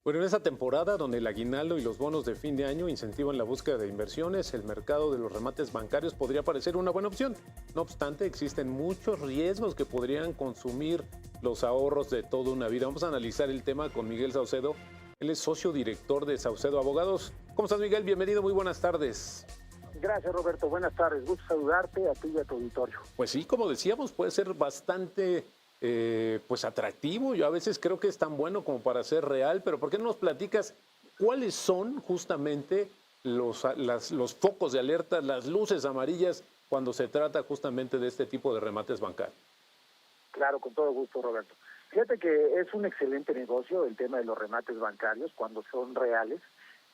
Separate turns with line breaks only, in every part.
Bueno, en esta temporada donde el aguinaldo y los bonos de fin de año incentivan la búsqueda de inversiones, el mercado de los remates bancarios podría parecer una buena opción. No obstante, existen muchos riesgos que podrían consumir los ahorros de toda una vida. Vamos a analizar el tema con Miguel Saucedo. Él es socio director de Saucedo Abogados. ¿Cómo estás, Miguel? Bienvenido, muy buenas tardes.
Gracias, Roberto. Buenas tardes. Gusto saludarte a ti y a tu auditorio.
Pues sí, como decíamos, puede ser bastante pues atractivo. Yo a veces creo que es tan bueno como para ser real, pero ¿por qué no nos platicas cuáles son justamente los focos de alerta, las luces amarillas cuando se trata justamente de este tipo de remates bancarios?
Claro, con todo gusto, Roberto. Fíjate que es un excelente negocio el tema de los remates bancarios cuando son reales.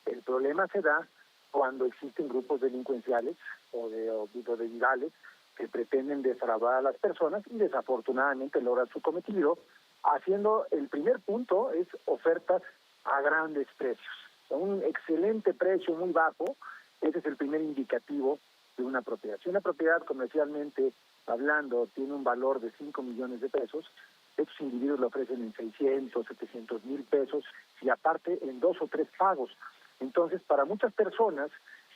El problema se da cuando existen grupos delincuenciales o de virales que pretenden defraudar a las personas y desafortunadamente logran su cometido, haciendo el primer punto es ofertas a grandes precios. A un excelente precio muy bajo, ese es el primer indicativo de una propiedad. Si una propiedad comercialmente hablando tiene un valor de 5 millones de pesos, estos individuos lo ofrecen en 600, 700 mil pesos y aparte en 2 o 3 pagos. Entonces, para muchas personas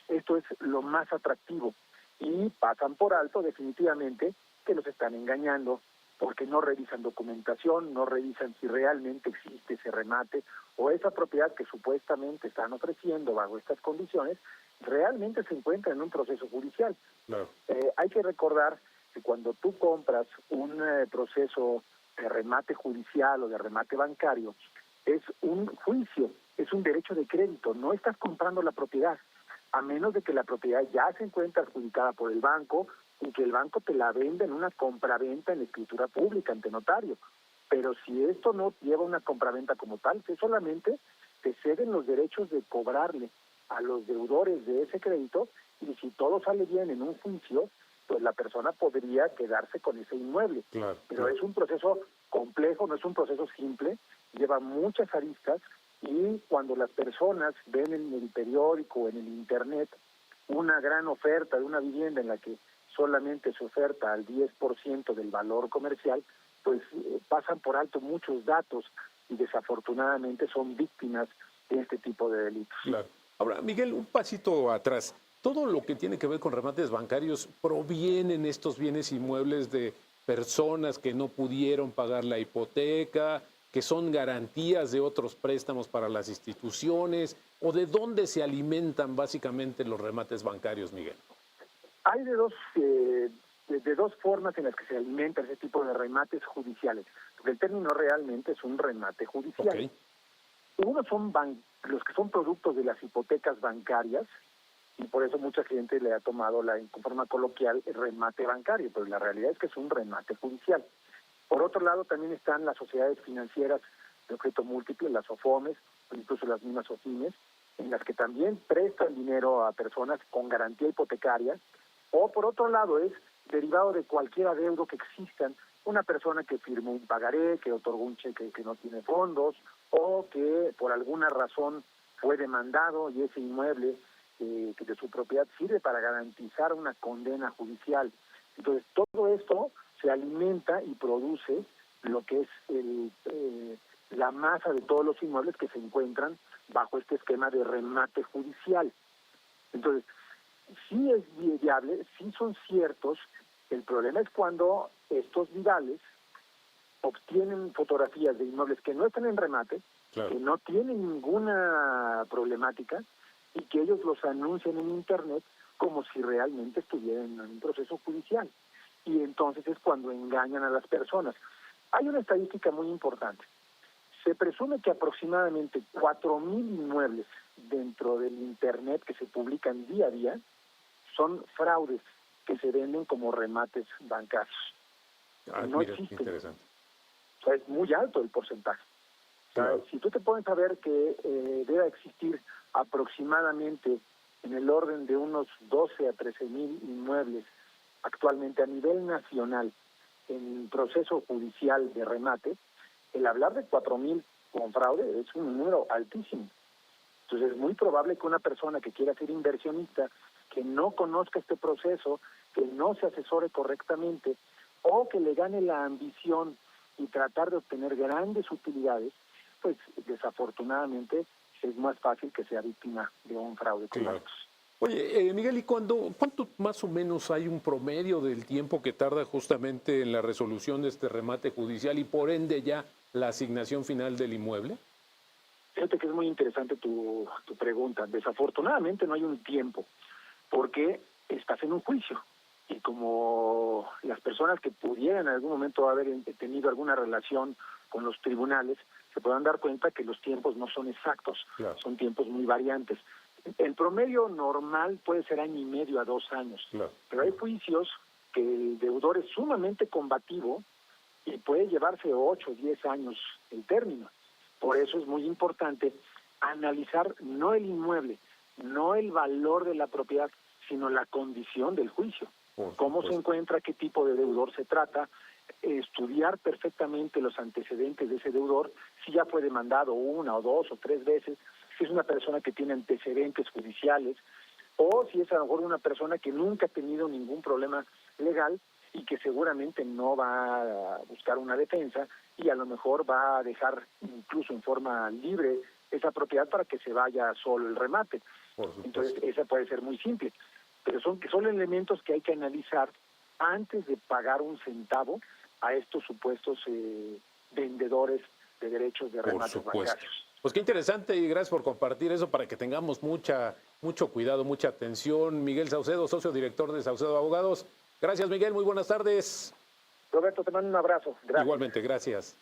esto es lo más atractivo y pasan por alto definitivamente que los están engañando porque no revisan documentación, no revisan si realmente existe ese remate o esa propiedad que supuestamente están ofreciendo bajo estas condiciones realmente se encuentra en un proceso judicial.
Claro.
Hay que recordar que cuando tú compras un proceso de remate judicial o de remate bancario, es un juicio, es un derecho de crédito, no estás comprando la propiedad, a menos de que la propiedad ya se encuentre adjudicada por el banco y que el banco te la venda en una compraventa en escritura pública ante notario. Pero si esto no lleva una compraventa como tal, que solamente te ceden los derechos de cobrarle a los deudores de ese crédito y si todo sale bien en un juicio, pues la persona podría quedarse con ese inmueble.
Claro,
Pero
claro.
es un proceso complejo, no es un proceso simple, lleva muchas aristas y cuando las personas ven en el periódico o en el internet una gran oferta de una vivienda en la que solamente se oferta al 10% del valor comercial, pues pasan por alto muchos datos y desafortunadamente son víctimas de este tipo de delitos.
Claro. Ahora, Miguel, un pasito atrás. Todo lo que tiene que ver con remates bancarios provienen estos bienes inmuebles de personas que no pudieron pagar la hipoteca, que son garantías de otros préstamos para las instituciones, o de dónde se alimentan básicamente los remates bancarios, Miguel.
Hay de dos formas en las que se alimenta ese tipo de remates judiciales, porque el término realmente es un remate judicial.
Okay.
Uno son los que son productos de las hipotecas bancarias, y por eso mucha gente le ha tomado en forma coloquial el remate bancario, pero la realidad es que es un remate judicial. Por otro lado, también están las sociedades financieras de objeto múltiple, las SOFOMES, o incluso las mismas SOFIMES, en las que también prestan dinero a personas con garantía hipotecaria, o por otro lado es derivado de cualquier adeudo que existan, una persona que firmó un pagaré, que otorgó un cheque que no tiene fondos, o que por alguna razón fue demandado y ese inmueble que de su propiedad sirve para garantizar una condena judicial. Entonces, todo esto se alimenta y produce lo que es la masa de todos los inmuebles que se encuentran bajo este esquema de remate judicial. Entonces, sí es viable, sí son ciertos. El problema es cuando estos virales obtienen fotografías de inmuebles que no están en remate,
Claro.
que no tienen ninguna problemática y que ellos los anuncian en internet como si realmente estuvieran en un proceso judicial. Y entonces es cuando engañan a las personas. Hay una estadística muy importante. Se presume que aproximadamente 4,000 inmuebles dentro del internet que se publican día a día son fraudes que se venden como remates bancarios. No
Mira,
existen.
interesante.
O sea, es muy alto el porcentaje. O sea,
Claro.
si tú te pones a ver que debe existir aproximadamente en el orden de unos 12 a 13,000 inmuebles actualmente a nivel nacional en proceso judicial de remate, el hablar de 4,000 con fraude es un número altísimo. Entonces es muy probable que una persona que quiera ser inversionista, que no conozca este proceso, que no se asesore correctamente o que le gane la ambición y tratar de obtener grandes utilidades, pues desafortunadamente es más fácil que sea víctima de un fraude con
Claro.
datos.
Oye, Miguel, ¿y cuánto más o menos hay un promedio del tiempo que tarda justamente en la resolución de este remate judicial y por ende ya la asignación final del inmueble?
Fíjate que es muy interesante tu pregunta. Desafortunadamente no hay un tiempo, porque estás en un juicio. Y como las personas que pudieran en algún momento haber tenido alguna relación con los tribunales, se podrán dar cuenta que los tiempos no son exactos,
Claro.
son tiempos muy variantes. El promedio normal puede ser 1.5 años a 2 años,
Claro.
pero hay juicios que el deudor es sumamente combativo y puede llevarse 8 o 10 años el término. Por eso es muy importante analizar no el inmueble, no el valor de la propiedad, sino la condición del juicio. Cómo se encuentra, qué tipo de deudor se trata, estudiar perfectamente los antecedentes de ese deudor, si ya fue demandado 1 o 2 o 3 veces, si es una persona que tiene antecedentes judiciales, o si es a lo mejor una persona que nunca ha tenido ningún problema legal y que seguramente no va a buscar una defensa y a lo mejor va a dejar incluso en forma libre esa propiedad para que se vaya solo el remate. Entonces, esa puede ser muy simple. Pero son elementos que hay que analizar antes de pagar un centavo a estos supuestos vendedores de derechos de remates bancarios.
Pues qué interesante y gracias por compartir eso para que tengamos mucho cuidado, mucha atención. Miguel Saucedo, socio director de Saucedo Abogados. Gracias, Miguel. Muy buenas tardes.
Roberto, te mando un abrazo. Gracias.
Igualmente, gracias.